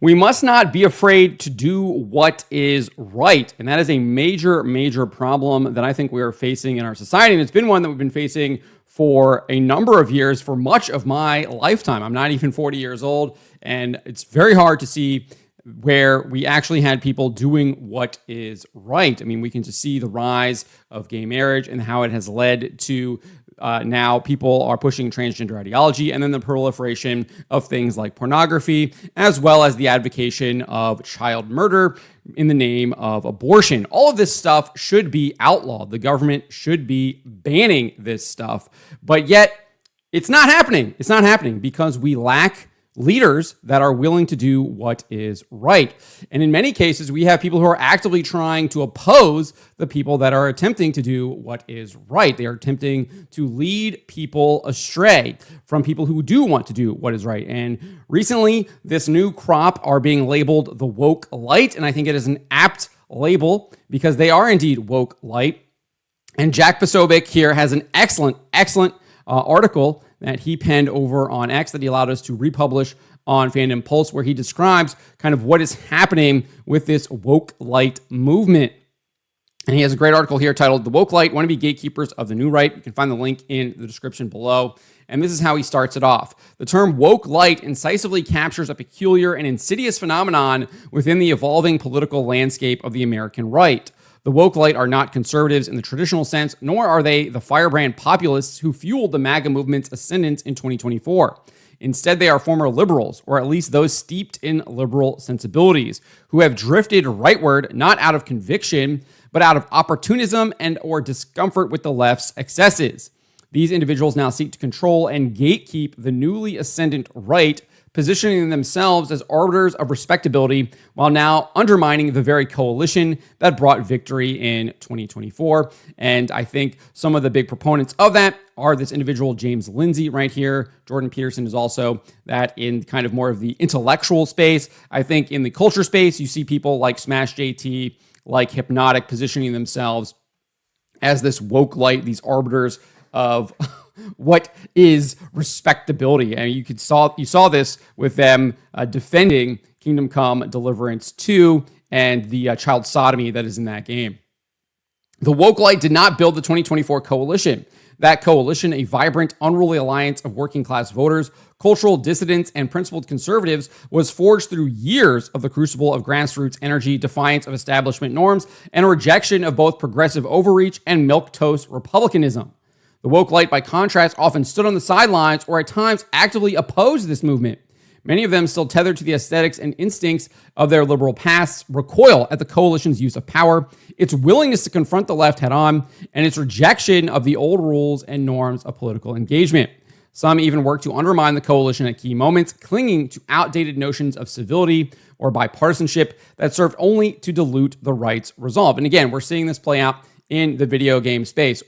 We must not be afraid to do what is right. And that is a major, major problem that I think we are facing in our society. And it's been one that we've been facing for a number of years, for much of my lifetime. I'm not even 40 years old, and it's very hard to see where we actually had people doing what is right. I mean, we can just see the rise of gay marriage and how it has led to now people are pushing transgender ideology, and then the proliferation of things like pornography, as well as the advocacy of child murder in the name of abortion. All of this stuff should be outlawed. The government should be banning this stuff, but yet it's not happening. It's not happening because we lack leaders that are willing to do what is right. And in many cases, we have people who are actively trying to oppose the people that are attempting to do what is right. They are attempting to lead people astray from people who do want to do what is right. And recently, this new crop are being labeled the Woke Lite, and I think it is an apt label because they are indeed Woke Lite. And Jack Posobiec here has an excellent article that he penned over on X that he allowed us to republish on Fandom Pulse, where he describes kind of what is happening with this Woke Lite movement. And he has a great article here titled "The Woke Lite Want to Be Gatekeepers of the New Right." You can find the link in the description below. And this is how he starts it off. The term woke light incisively captures a peculiar and insidious phenomenon within the evolving political landscape of the American right. The woke light are not conservatives in the traditional sense, nor are they the firebrand populists who fueled the MAGA movement's ascendance in 2024. Instead, they are former liberals, or at least those steeped in liberal sensibilities, who have drifted rightward not out of conviction, but out of opportunism and or discomfort with the left's excesses. These individuals now seek to control and gatekeep the newly ascendant right, positioning themselves as arbiters of respectability while now undermining the very coalition that brought victory in 2024. And I think some of the big proponents of that are this individual, James Lindsay, right here. Jordan Peterson is also that in kind of more of the intellectual space. I think in the culture space, you see people like Smash JT, like Hypnotic, positioning themselves as this woke light, these arbiters of what is respectability. And you saw this with them defending Kingdom Come Deliverance 2 and the child sodomy that is in that game. The woke light did not build the 2024 coalition. That coalition, a vibrant, unruly alliance of working class voters, cultural dissidents, and principled conservatives, was forged through years of the crucible of grassroots energy, defiance of establishment norms, and a rejection of both progressive overreach and milquetoast republicanism. The woke light, by contrast, often stood on the sidelines or at times actively opposed this movement. Many of them, still tethered to the aesthetics and instincts of their liberal pasts, recoil at the coalition's use of power, its willingness to confront the left head-on, and its rejection of the old rules and norms of political engagement. Some even work to undermine the coalition at key moments, clinging to outdated notions of civility or bipartisanship that served only to dilute the right's resolve. And again, we're seeing this play out in the video game space.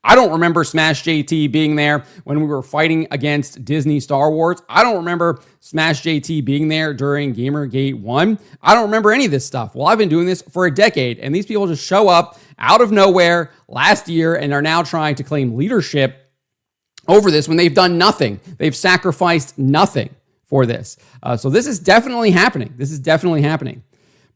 I don't remember Smash JT being there when we were fighting against Disney Star Wars. I don't remember Smash JT being there during Gamergate 1. I don't remember any of this stuff. Well, I've been doing this for a decade, and these people just show up out of nowhere last year and are now trying to claim leadership over this when they've done nothing. They've sacrificed nothing for this. So this is definitely happening. This is definitely happening.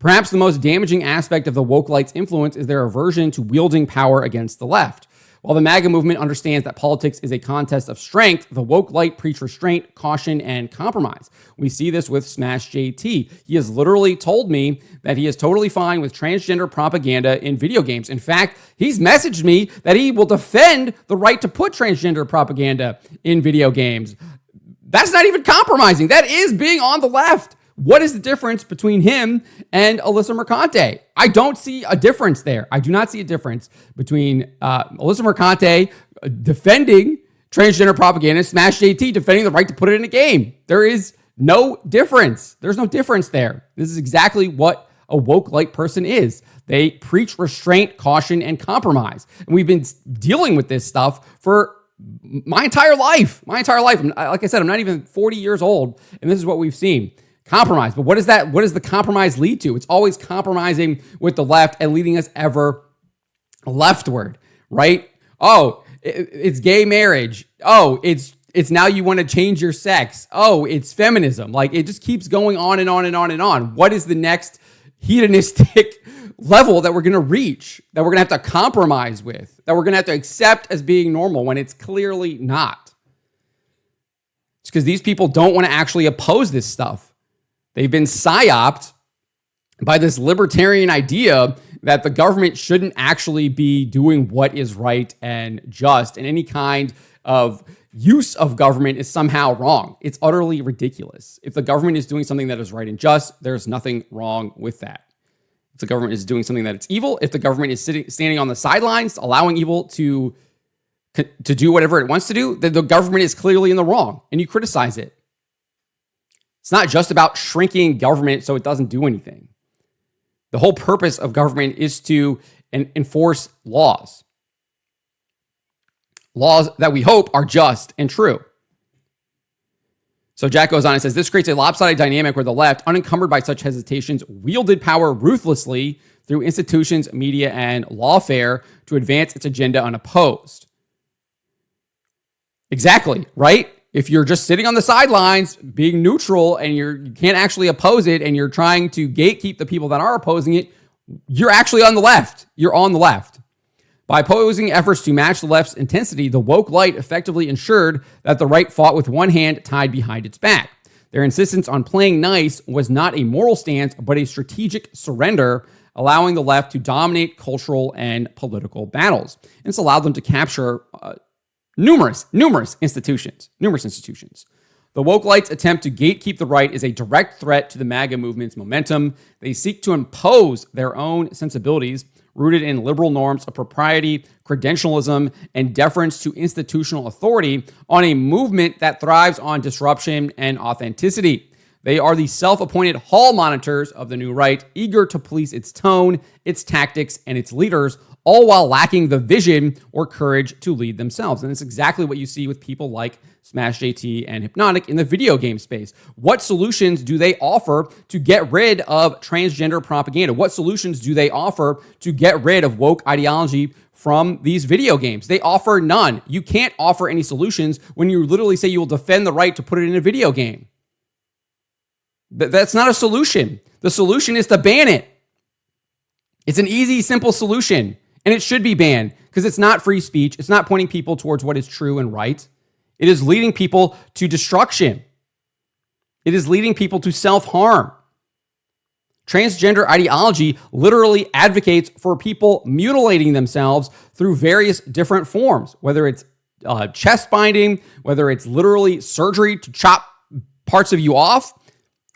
Perhaps the most damaging aspect of the woke light's influence is their aversion to wielding power against the left. While the MAGA movement understands that politics is a contest of strength, the woke light preach restraint, caution, and compromise. We see this with Smash JT. He has literally told me that he is totally fine with transgender propaganda in video games. In fact, he's messaged me that he will defend the right to put transgender propaganda in video games. That's not even compromising. That is being on the left. What is the difference between him and Alyssa Mercante? I don't see a difference there. I do not see a difference between Alyssa Mercante defending transgender propaganda, Smash JT defending the right to put it in a game. There is no difference. There's no difference there. This is exactly what a woke light person is. They preach restraint, caution, and compromise. And we've been dealing with this stuff for my entire life. Like I said, I'm not even 40 years old, and this is what we've seen. Compromise. But what is that? What does the compromise lead to? It's always compromising with the left and leading us ever leftward, right? Oh, it's gay marriage. Oh, it's It's now you want to change your sex. Oh, it's feminism. Like, it just keeps going on and on and on and on. What is the next hedonistic level that we're going to reach, that we're going to have to compromise with, that we're going to have to accept as being normal when it's clearly not? It's because these people don't want to actually oppose this stuff. They've been psyoped by this libertarian idea that the government shouldn't actually be doing what is right and just, and any kind of use of government is somehow wrong. It's utterly ridiculous. If the government is doing something that is right and just, there's nothing wrong with that. If the government is doing something that it's evil, if the government is standing on the sidelines, allowing evil to do whatever it wants to do, then the government is clearly in the wrong, and you criticize it. It's not just about shrinking government so it doesn't do anything. The whole purpose of government is to enforce laws. Laws that we hope are just and true. So Jack goes on and says, this creates a lopsided dynamic where the left, unencumbered by such hesitations, wielded power ruthlessly through institutions, media, and lawfare to advance its agenda unopposed. Exactly, right? If you're just sitting on the sidelines, being neutral, and you can't actually oppose it, and you're trying to gatekeep the people that are opposing it, you're actually on the left. You're on the left. By opposing efforts to match the left's intensity, the woke light effectively ensured that the right fought with one hand tied behind its back. Their insistence on playing nice was not a moral stance, but a strategic surrender, allowing the left to dominate cultural and political battles. And it's allowed them to capture numerous institutions. The woke light's attempt to gatekeep the right is a direct threat to the MAGA movement's momentum. They seek to impose their own sensibilities rooted in liberal norms of propriety, credentialism, and deference to institutional authority on a movement that thrives on disruption and authenticity. They are the self-appointed hall monitors of the new right, eager to police its tone, its tactics, and its leaders, all while lacking the vision or courage to lead themselves. And it's exactly what you see with people like Smash JT and Hypnotic in the video game space. What solutions do they offer to get rid of transgender propaganda? What solutions do they offer to get rid of woke ideology from these video games? They offer none. You can't offer any solutions when you literally say you will defend the right to put it in a video game. That's not a solution. The solution is to ban it. It's an easy, simple solution. And it should be banned because it's not free speech. It's not pointing people towards what is true and right. It is leading people to destruction. It is leading people to self-harm. Transgender ideology literally advocates for people mutilating themselves through various different forms, whether it's chest binding, whether it's literally surgery to chop parts of you off,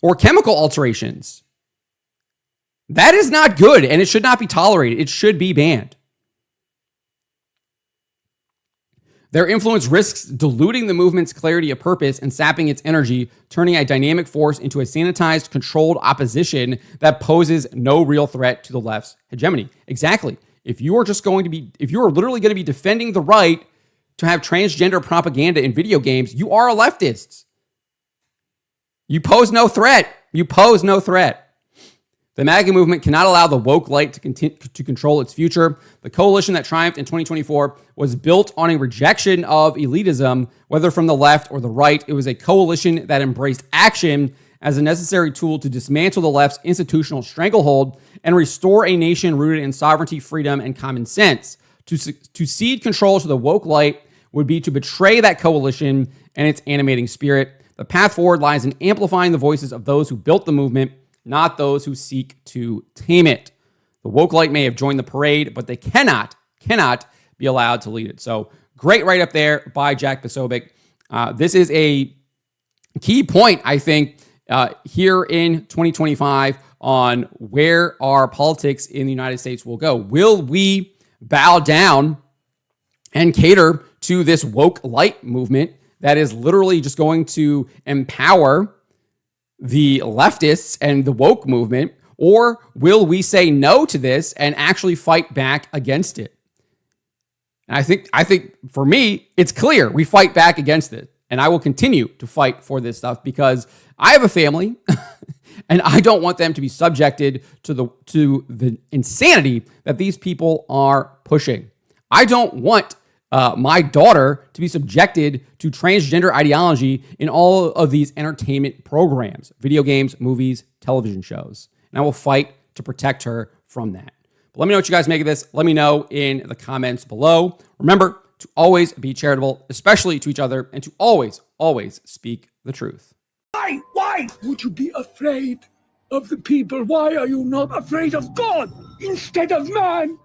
or chemical alterations. That is not good, and it should not be tolerated. It should be banned. Their influence risks diluting the movement's clarity of purpose and sapping its energy, turning a dynamic force into a sanitized, controlled opposition that poses no real threat to the left's hegemony. Exactly. If you are literally going to be defending the right to have transgender propaganda in video games, you are a leftist. You pose no threat. You pose no threat. The MAGA movement cannot allow the woke light to control its future. The coalition that triumphed in 2024 was built on a rejection of elitism, whether from the left or the right. It was a coalition that embraced action as a necessary tool to dismantle the left's institutional stranglehold and restore a nation rooted in sovereignty, freedom, and common sense. To cede control to the woke light would be to betray that coalition and its animating spirit. The path forward lies in amplifying the voices of those who built the movement, not those who seek to tame it. The woke light may have joined the parade, but they cannot be allowed to lead it. So great write-up there by Jack Posobiec. This is a key point, I think, here in 2025 on where our politics in the United States will go. Will we bow down and cater to this woke light movement that is literally just going to empower the leftists and the woke movement, or will we say no to this and actually fight back against it? And I think for me, it's clear we fight back against it, and I will continue to fight for this stuff because I have a family, and I don't want them to be subjected to the insanity that these people are pushing. I don't want my daughter to be subjected to transgender ideology in all of these entertainment programs, video games, movies, television shows. And I will fight to protect her from that. But let me know what you guys make of this. Let me know in the comments below. Remember to always be charitable, especially to each other, and to always, always speak the truth. Why would you be afraid of the people? Why are you not afraid of God instead of man?